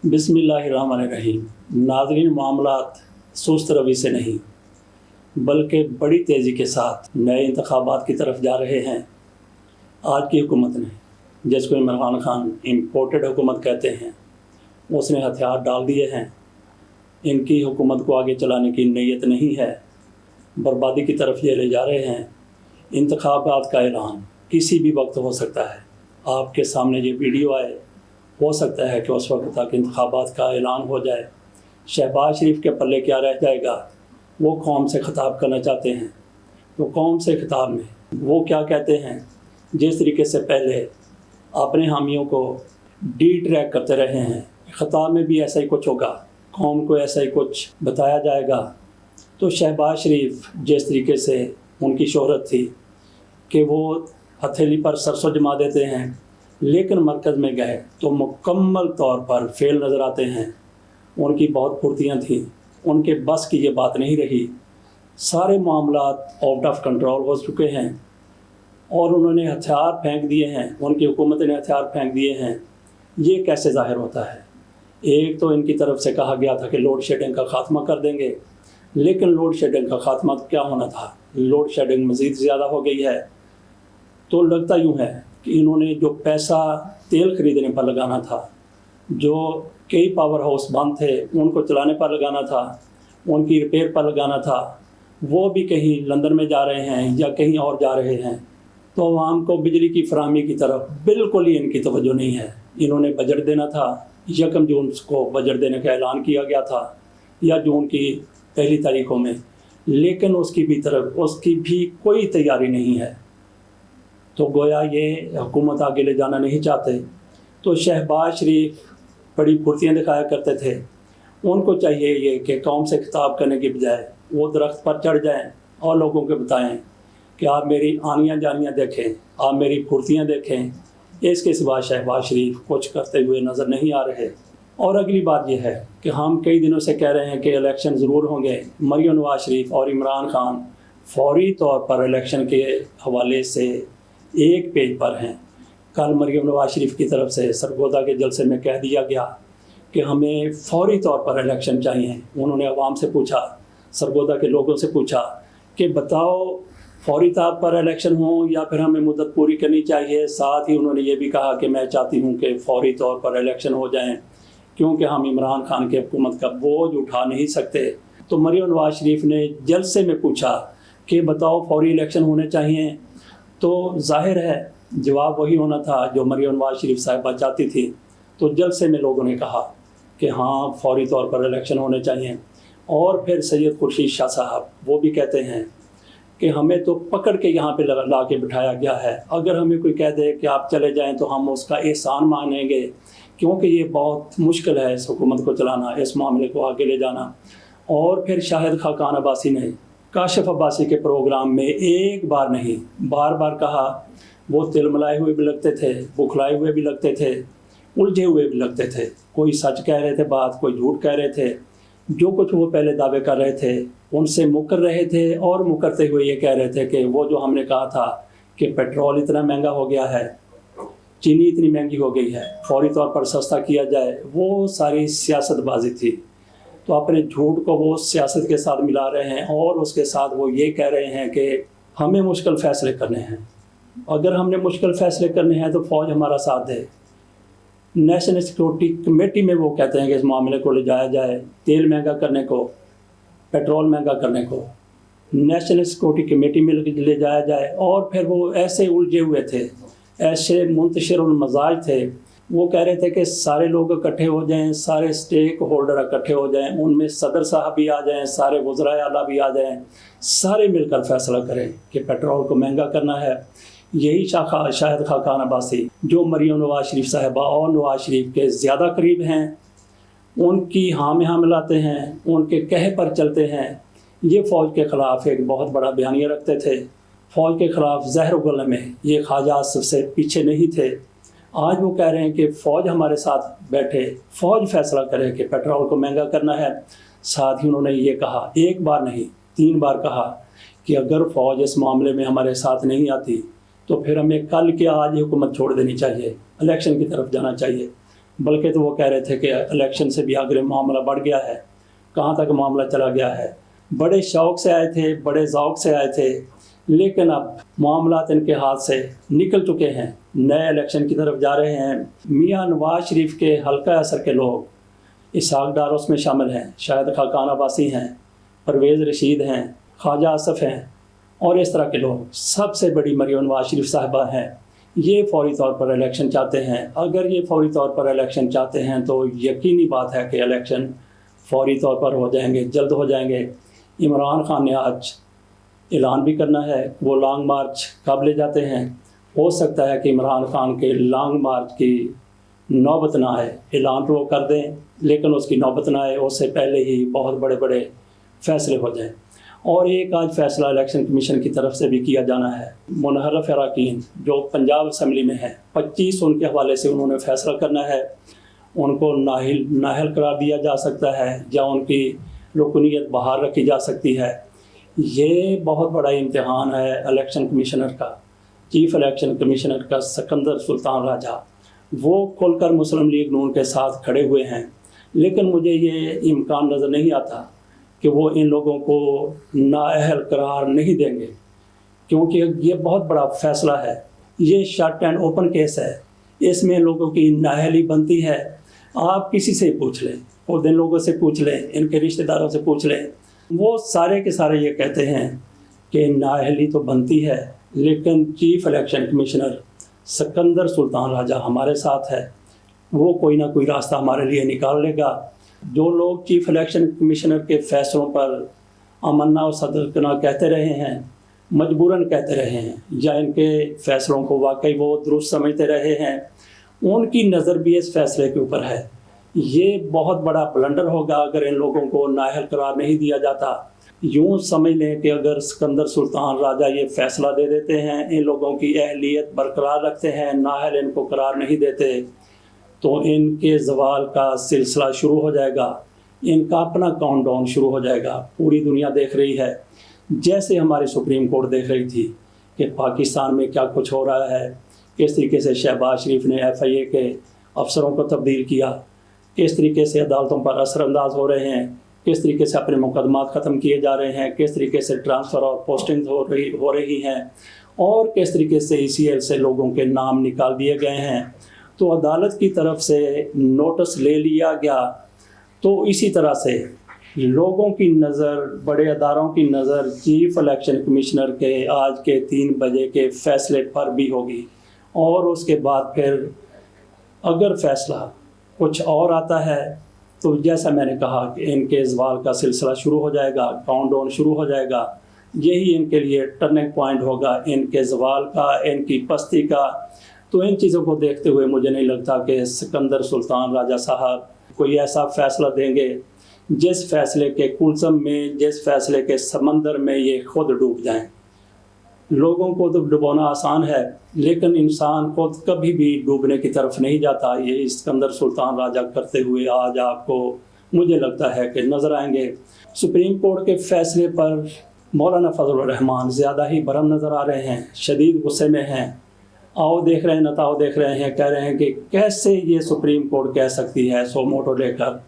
बिस्मिल्लाहिर्रहमानिर्रहीम। नाज़रीन, मामलात सुस्त रवि से नहीं बल्कि बड़ी तेज़ी के साथ नए इंतखाबात की तरफ जा रहे हैं। आज की हुकूमत ने, जिसको इमरान खान इम्पोर्टेड हुकूमत कहते हैं, उसने हथियार डाल दिए हैं। इनकी हुकूमत को आगे चलाने की नीयत नहीं है, बर्बादी की तरफ ये ले जा रहे हैं। इंतखाबात का ऐलान किसी भी वक्त हो सकता है। आपके सामने ये वीडियो आए, हो सकता है कि उस वक्त तक इंतखाबात का ऐलान हो जाए। शहबाज शरीफ के पल्ले क्या रह जाएगा? वो कौम से ख़िताब करना चाहते हैं, तो कौम से ख़िताब में वो क्या कहते हैं? जिस तरीके से पहले अपने हामियों को डी ट्रैक करते रहे हैं, ख़िताब में भी ऐसा ही कुछ होगा, कौम को ऐसा ही कुछ बताया जाएगा। तो शहबाज शरीफ जिस तरीके से उनकी शोहरत थी कि वो हथेली पर सरसों जमा देते हैं, लेकिन मरकज़ में गए तो मुकम्मल तौर पर फेल नज़र आते हैं। उनकी बहुत फुर्तियाँ थीं, उनके बस की ये बात नहीं रही। सारे मामलात आउट ऑफ कंट्रोल हो चुके हैं और उन्होंने हथियार फेंक दिए हैं, उनकी हुकूमत ने हथियार फेंक दिए हैं। ये कैसे ज़ाहिर होता है? एक तो इनकी तरफ से कहा गया था कि लोड शेडिंग का ख़ात्मा कर देंगे, लेकिन लोड शेडिंग का ख़ात्मा क्या होना था? लोड शेडिंग मज़ीद ज़्यादा हो गई है। तो लगता यूँ है कि इन्होंने जो पैसा तेल ख़रीदने पर लगाना था, जो कई पावर हाउस बंद थे उनको चलाने पर लगाना था, उनकी रिपेयर पर लगाना था, वो भी कहीं लंदन में जा रहे हैं या कहीं और जा रहे हैं। तो आवाम को बिजली की फराहमी की तरफ बिल्कुल ही इनकी तवज्जो नहीं है। इन्होंने बजट देना था, 1 जून को बजट देने का ऐलान किया गया था या जून की पहली तारीखों में, लेकिन उसकी भी कोई तैयारी नहीं है। तो गोया ये हुकूमत आगे ले जाना नहीं चाहते। तो शहबाज शरीफ बड़ी फुर्तियाँ दिखाया करते थे। उनको चाहिए ये कि कौम से खिताब करने की बजाय वो दरख्त पर चढ़ जाएं और लोगों को बताएं कि आप मेरी आनियाँ जानियाँ देखें, आप मेरी फुर्तियाँ देखें। इसके सिवा शहबाज शरीफ कुछ करते हुए नज़र नहीं आ रहे। और अगली बात यह है कि हम कई दिनों से कह रहे हैं कि इलेक्शन ज़रूर होंगे। मरियम नवाज शरीफ और इमरान खान फौरी तौर पर इलेक्शन के हवाले से एक पेज पर हैं। कल मरियम नवाज शरीफ की तरफ से सरगोदा के जलसे में कह दिया गया कि हमें फौरी तौर पर इलेक्शन चाहिए। उन्होंने आवाम से पूछा, सरगोदा के लोगों से पूछा कि बताओ फौरी तौर पर इलेक्शन हो या फिर हमें मुद्दत पूरी करनी चाहिए। साथ ही उन्होंने ये भी कहा कि मैं चाहती हूँ कि फौरी तौर पर इलेक्शन हो जाएं, क्योंकि हम इमरान खान की हुकूमत का बोझ उठा नहीं सकते। तो मरियम नवाज शरीफ ने जलसे में पूछा कि बताओ फौरी इलेक्शन होने चाहिए। तो जाहिर है जवाब वही होना था जो मरियम नवाज शरीफ साहिबा चाहती थी। तो जलसे में लोगों ने कहा कि हाँ, फौरी तौर पर इलेक्शन होने चाहिए। और फिर सैयद खुर्शीद शाह साहब वो भी कहते हैं कि हमें तो पकड़ के यहाँ पे ला के बिठाया गया है। अगर हमें कोई कह दे कि आप चले जाएं तो हम उसका एहसान मानेंगे, क्योंकि ये बहुत मुश्किल है इस हुकूमत को चलाना, इस मामले को आगे ले जाना। और फिर शाहिद खाकान अब्बासी ने काशिफ अब्बासी के प्रोग्राम में एक बार नहीं बार बार कहा। वो तिलमिलाए हुए भी लगते थे, बुखलाए हुए भी लगते थे, उलझे हुए भी लगते थे। कोई सच कह रहे थे बात, कोई झूठ कह रहे थे। जो कुछ वो पहले दावे कर रहे थे उनसे मुकर रहे थे, और मुकरते हुए ये कह रहे थे कि वो जो हमने कहा था कि पेट्रोल इतना महंगा हो गया है, चीनी इतनी महंगी हो गई है, फौरी तौर पर सस्ता किया जाए, वो सारी सियासतबाजी थी। तो अपने झूठ को वो सियासत के साथ मिला रहे हैं और उसके साथ वो ये कह रहे हैं कि हमें मुश्किल फ़ैसले करने हैं। अगर हमने मुश्किल फ़ैसले करने हैं तो फ़ौज हमारा साथ दे। नेशनल सिक्योरिटी कमेटी में वो कहते हैं कि इस मामले को ले जाया जाए, तेल महंगा करने को, पेट्रोल महंगा करने को नेशनल सिक्योरिटी कमेटी में ले जाया जाए। और फिर वो ऐसे उलझे हुए थे, ऐसे मुंतशिरुल मजाज थे। वो कह रहे थे कि सारे लोग इकट्ठे हो जाएं, सारे स्टेक होल्डर इकट्ठे हो जाएं, उनमें सदर साहब भी आ जाएं, सारे वज़राए आला भी आ जाएं, सारे मिलकर फैसला करें कि पेट्रोल को महंगा करना है। यही शाहिद खाकान अब्बासी जो मरियम नवाज शरीफ साहिबा और नवाज शरीफ के ज़्यादा करीब हैं, उनकी हाँ में हाँ मिलाते हैं, उनके कहे पर चलते हैं। ये फ़ौज के ख़िलाफ़ एक बहुत बड़ा बयानिया रखते थे। फ़ौज के ख़िलाफ़ जहर उगलने में ये ख्वाजा आसिफ से पीछे नहीं थे। आज वो कह रहे हैं कि फ़ौज हमारे साथ बैठे, फ़ौज फैसला करे कि पेट्रोल को महंगा करना है। साथ ही उन्होंने ये कहा, एक बार नहीं 3 बार कहा कि अगर फ़ौज इस मामले में हमारे साथ नहीं आती तो फिर हमें कल के आज ही हुकूमत छोड़ देनी चाहिए, इलेक्शन की तरफ जाना चाहिए। बल्कि तो वो कह रहे थे कि इलेक्शन से भी आगे मामला बढ़ गया है, कहाँ तक मामला चला गया है। बड़े शौक़ से आए थे, बड़े ज़ौक़ से आए थे, लेकिन अब मामलात इनके हाथ से निकल चुके हैं, नए इलेक्शन की तरफ जा रहे हैं। मियाँ नवाज शरीफ के हल्का असर के लोग इसहाक डार उसमें शामिल हैं, शाहिद खाकान अब्बासी हैं, परवेज़ रशीद हैं, ख्वाजा आसफ़ हैं और इस तरह के लोग। सबसे बड़ी मरीम नवाज शरीफ साहिबा हैं, ये फौरी तौर पर इलेक्शन चाहते हैं। अगर ये फौरी तौर पर इलेक्शन चाहते हैं तो यकीनी बात है कि इलेक्शन फौरी तौर पर हो जाएंगे, जल्द हो जाएंगे। इमरान खान ने आज ऐलान भी करना है, वो लॉन्ग मार्च कब ले जाते हैं। हो सकता है कि इमरान खान के लॉन्ग मार्च की नौबत ना आए, ऐलान तो वो कर दें लेकिन उसकी नौबत ना आए, उससे पहले ही बहुत बड़े बड़े फैसले हो जाएं। और एक आज फैसला इलेक्शन कमीशन की तरफ से भी किया जाना है। मुनहरफ अरकान जो पंजाब असम्बली में हैं, 25 उनके हवाले से उन्होंने फैसला करना है। उनको नाहल करार दिया जा सकता है या उनकी रुकनीत बहाल रखी जा सकती है। ये बहुत बड़ा इम्तिहान है इलेक्शन कमिश्नर का, चीफ इलेक्शन कमिश्नर का सिकंदर सुल्तान राजा। वो खुलकर मुस्लिम लीग नून के साथ खड़े हुए हैं, लेकिन मुझे ये इम्कान नज़र नहीं आता कि वो इन लोगों को नाअहल करार नहीं देंगे, क्योंकि ये बहुत बड़ा फ़ैसला है। ये शट एंड ओपन केस है, इसमें लोगों की नाअहली बनती है। आप किसी से पूछ लें, खुद इन लोगों से पूछ लें, इनके रिश्तेदारों से पूछ लें, वो सारे के सारे ये कहते हैं कि नाअहली तो बनती है, लेकिन chief election commissioner Sikandar Sultan Raja हमारे साथ है, वो कोई ना कोई रास्ता हमारे लिए निकाल लेगा। जो लोग चीफ इलेक्शन कमिश्नर के फ़ैसलों पर अमन्ना और सदरकना कहते रहे हैं, मजबूरन कहते रहे हैं, या इनके फ़ैसलों को वाकई वो दुरुस्त समझते रहे हैं, उनकी नज़र भी इस फैसले के ऊपर है। ये बहुत बड़ा ब्लंडर होगा अगर इन लोगों को नाअहल करार नहीं दिया जाता। यूँ समझ लें कि अगर सिकंदर सुल्तान राजा ये फ़ैसला दे देते हैं, इन लोगों की अहलियत बरकरार रखते हैं, नाअहल इनको करार नहीं देते, तो इनके ज़वाल का सिलसिला शुरू हो जाएगा, इनका अपना काउंटडाउन शुरू हो जाएगा। पूरी दुनिया देख रही है, जैसे हमारी सुप्रीम कोर्ट देख रही थी कि पाकिस्तान में क्या कुछ हो रहा है, किस तरीके से शहबाज शरीफ ने FIA के अफसरों को तब्दील किया, किस तरीके से अदालतों पर असरअंदाज हो रहे हैं, किस तरीके से अपने मुकदमात ख़त्म किए जा रहे हैं, किस तरीके से ट्रांसफ़र और पोस्टिंग हो रही हैं, और किस तरीके से ECL से लोगों के नाम निकाल दिए गए हैं। तो अदालत की तरफ से नोटिस ले लिया गया, तो इसी तरह से लोगों की नज़र, बड़े अदारों की नज़र चीफ इलेक्शन कमिश्नर के आज के 3 बजे के फ़ैसले पर भी होगी। और उसके बाद फिर अगर फ़ैसला कुछ और आता है तो जैसा मैंने कहा कि इनके ज़वाल का सिलसिला शुरू हो जाएगा, काउंटडाउन शुरू हो जाएगा। यही इनके लिए टर्निंग पॉइंट होगा, इनके ज़वाल का, इनकी पस्ती का। तो इन चीज़ों को देखते हुए मुझे नहीं लगता कि सिकंदर सुल्तान राजा साहब कोई ऐसा फ़ैसला देंगे जिस फ़ैसले के कुलसम में, जिस फ़ैसले के समंदर में ये खुद डूब जाएं। लोगों को तो डुबोना आसान है, लेकिन इंसान खुद कभी भी डूबने की तरफ नहीं जाता। ये सिकंदर सुल्तान राजा करते हुए आज आपको मुझे लगता है कि नज़र आएंगे। सुप्रीम कोर्ट के फ़ैसले पर मौलाना फजल रहमान ज़्यादा ही बरम नज़र आ रहे हैं, शदीद गुस्से में हैं। आओ देख रहे हैं, नताओ देख रहे हैं, कह रहे हैं कि कैसे ये सुप्रीम कोर्ट कह सकती है सो मोटो लेकर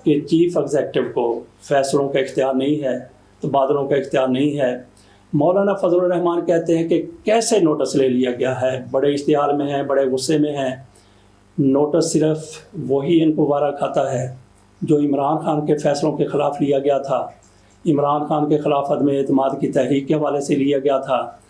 कि चीफ एग्जेक्टिव को फ़ैसलों का इख्तियार नहीं है, तबादलों का इख्तियार नहीं है। मौलाना फजल रहमान कहते हैं कि कैसे नोटिस ले लिया गया है, बड़े इश्तिहार में हैं, बड़े गुस्से में हैं। नोटिस सिर्फ वही इनको वारा खाता है जो इमरान खान के फ़ैसलों के ख़िलाफ़ लिया गया था, इमरान खान के ख़िलाफ़ अदम एतमाद की तहरीक के हवाले से लिया गया था,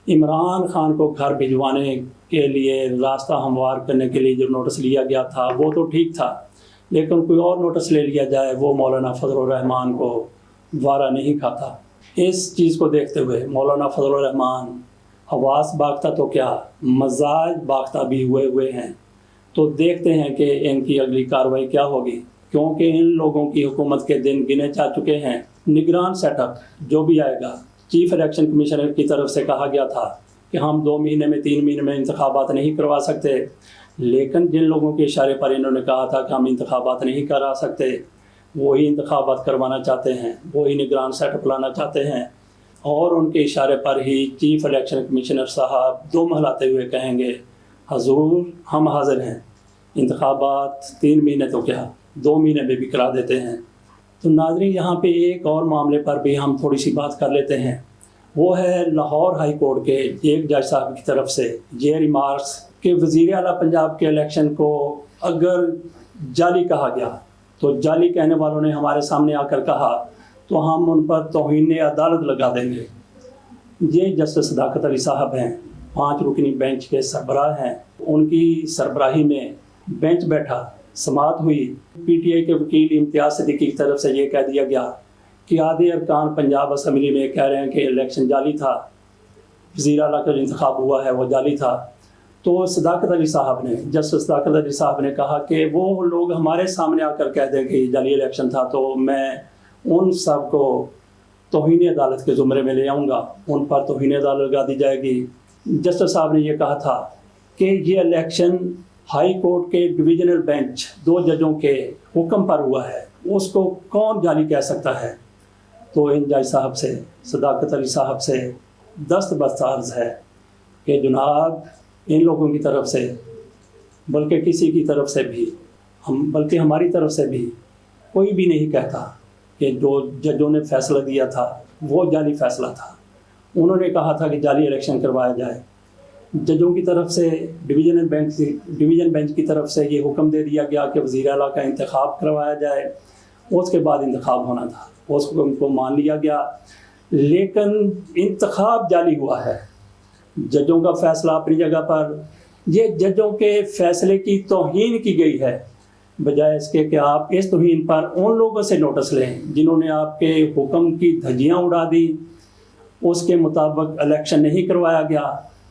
इमरान खान को घर भिजवाने के लिए, रास्ता हमवार करने के लिए जो नोटिस लिया गया था वो तो ठीक था, लेकिन कोई और नोटिस ले लिया जाए वो मौलाना फजल रहमान को वारा नहीं खाता। इस चीज़ को देखते हुए मौलाना फजल रहमान हवास बाख्ता तो क्या, मजाज बाख्ता भी हुए हैं। तो देखते हैं कि इनकी अगली कार्रवाई क्या होगी, क्योंकि इन लोगों की हुकूमत के दिन गिने जा चुके हैं। निगरान सेटअप जो भी आएगा, चीफ इलेक्शन कमिश्नर की तरफ से कहा गया था कि हम 2 महीने में 3 महीने में इंतखाबात नहीं करवा सकते, लेकिन जिन लोगों के इशारे पर इन्होंने कहा था कि हम इंतखाबात नहीं करा सकते, वही इंतखाबात करवाना चाहते हैं, वही निगरान सेटअप लाना चाहते हैं। और उनके इशारे पर ही चीफ इलेक्शन कमिश्नर साहब दुम हिलाते हुए कहेंगे, हजूर हम हाजिर हैं, इंतखाबात 3 महीने तो क्या 2 महीने में भी करा देते हैं। तो नाज़रीन, यहाँ पे एक और मामले पर भी हम थोड़ी सी बात कर लेते हैं। वो है लाहौर हाई कोर्ट के एक जज साहब की तरफ से ये रिमार्क्स कि वज़ीर आला पंजाब के इलेक्शन को अगर जाली कहा गया तो जाली कहने वालों ने हमारे सामने आकर कहा तो हम उन पर तौहीन अदालत लगा देंगे। ये जस्टिस सदाकत अली साहब हैं, 5 रुकनी बेंच के सरबराह हैं। उनकी सरबराही में बेंच बैठा, समाअत हुई। पीटीआई के वकील इम्तियाज़ सिद्दीकी की तरफ से ये कह दिया गया कि आधे अरकान पंजाब असम्बली में कह रहे हैं कि इलेक्शन जाली था, वज़ीर आला का जो इंतखाब हुआ है वो जाली था। तो सदाकत अली साहब ने, जस्टिस सदाकत अली साहब ने कहा कि वो लोग हमारे सामने आकर कह दें कि जाली इलेक्शन था तो मैं उन सब को तौहीन अदालत के ज़ुमरे में ले आऊँगा, उन पर तौहीन अदालत लगा दी जाएगी। जस्टिस साहब ने ये कहा था कि ये इलेक्शन हाई कोर्ट के डिवीज़नल बेंच 2 जजों के हुक्म पर हुआ है, उसको कौन जाली कह सकता है। तो इन जज साहब से, सदाकत अली साहब से दस्तबस्त अर्ज़ है कि जनाब, इन लोगों की तरफ से, बल्कि किसी की तरफ से भी, बल्कि हमारी तरफ से भी कोई भी नहीं कहता कि जो जजों ने फ़ैसला दिया था वो जाली फ़ैसला था। उन्होंने कहा था कि जाली इलेक्शन करवाया जाए। जजों की तरफ से डिवीज़न बेंच की तरफ से ये हुक्म दे दिया गया कि वज़ीर आला का इंतखाब करवाया जाए, उसके बाद इंतखाब होना था। उस हुक्म को मान लिया गया, लेकिन इंतखाब जाली हुआ है। जजों का फ़ैसला अपनी जगह पर, ये जजों के फ़ैसले की तौहीन की गई है, बजाय इसके कि आप इस तौहीन पर उन लोगों से नोटिस लें जिन्होंने आपके हुक्म की धज्जियाँ उड़ा दी। उसके मुताबिक इलेक्शन नहीं करवाया गया।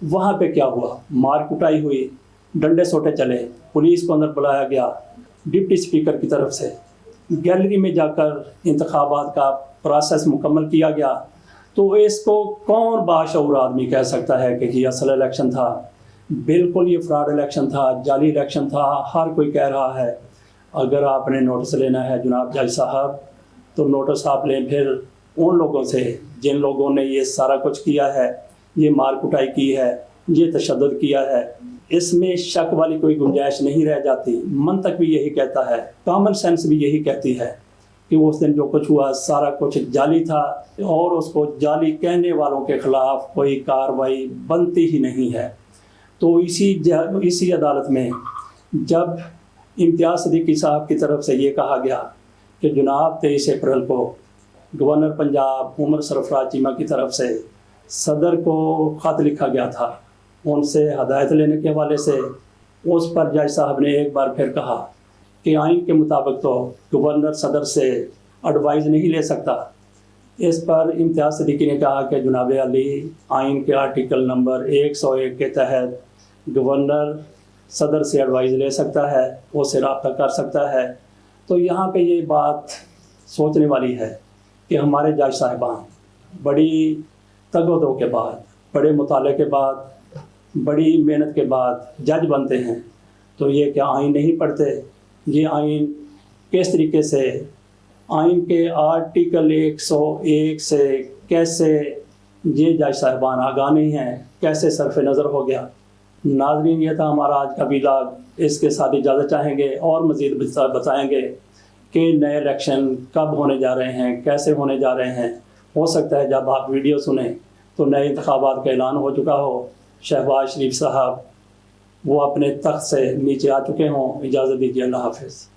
वहाँ पे क्या हुआ, मार कुटाई हुई, डंडे सोटे चले, पुलिस को अंदर बुलाया गया, डिप्टी स्पीकर की तरफ से गैलरी में जाकर इंतखाबात का प्रोसेस मुकम्मल किया गया। तो इसको कौन बाशऊर आदमी कह सकता है कि ये असल इलेक्शन था। बिल्कुल ये फ्रॉड इलेक्शन था, जाली इलेक्शन था। हर कोई कह रहा है। अगर आपने नोटिस लेना है जनाब जज साहब, तो नोटिस आप लें फिर उन लोगों से जिन लोगों ने ये सारा कुछ किया है, ये मार कुटाई की है, ये तशद्दुद किया है। इसमें शक वाली कोई गुंजाइश नहीं रह जाती। मंतक भी यही कहता है, कॉमन सेंस भी यही कहती है कि उस दिन जो कुछ हुआ सारा कुछ जाली था और उसको जाली कहने वालों के ख़िलाफ़ कोई कार्रवाई बनती ही नहीं है। तो इसी अदालत में जब इम्तियाज़ सिद्दीकी साहब की तरफ से ये कहा गया कि जनाब 23 अप्रैल को गवर्नर पंजाब उमर सरफराज चीमा की तरफ से सदर को ख़त लिखा गया था, उनसे हदायत लेने के हवाले से, उस पर जज साहब ने एक बार फिर कहा कि आइन के मुताबिक तो गवर्नर सदर से एडवाइस नहीं ले सकता। इस पर इम्तियाज़ सिद्दीकी ने कहा कि जनाब अली, आइन के आर्टिकल नंबर 101 के तहत गवर्नर सदर से एडवाइस ले सकता है, उससे रब्ता कर सकता है। तो यहाँ पे ये बात सोचने वाली है कि हमारे जज साहिबान बड़ी तगोदो के बाद, बड़े मुताले के बाद, बड़ी मेहनत के बाद जज बनते हैं, तो ये क्या आइन नहीं पढ़ते। ये आइन किस तरीके से, आइन के आर्टिकल 101 से कैसे ये जज साहिबान आगाह नहीं हैं, कैसे सरफ नज़र हो गया। नाज़रीन, ये था हमारा आज का व्लॉग। इसके साथ इजाज़त चाहेंगे और मज़ीद बताएंगे कि नए इलेक्शन कब होने जा रहे हैं, कैसे होने जा रहे हैं। हो सकता है जब आप वीडियो सुने तो नए इंतखाबात का ऐलान हो चुका हो, शहबाज शरीफ साहब वो अपने तख्त से नीचे आ चुके हों। इजाज़त दीजिए, अल्लाह हाफ़िज़।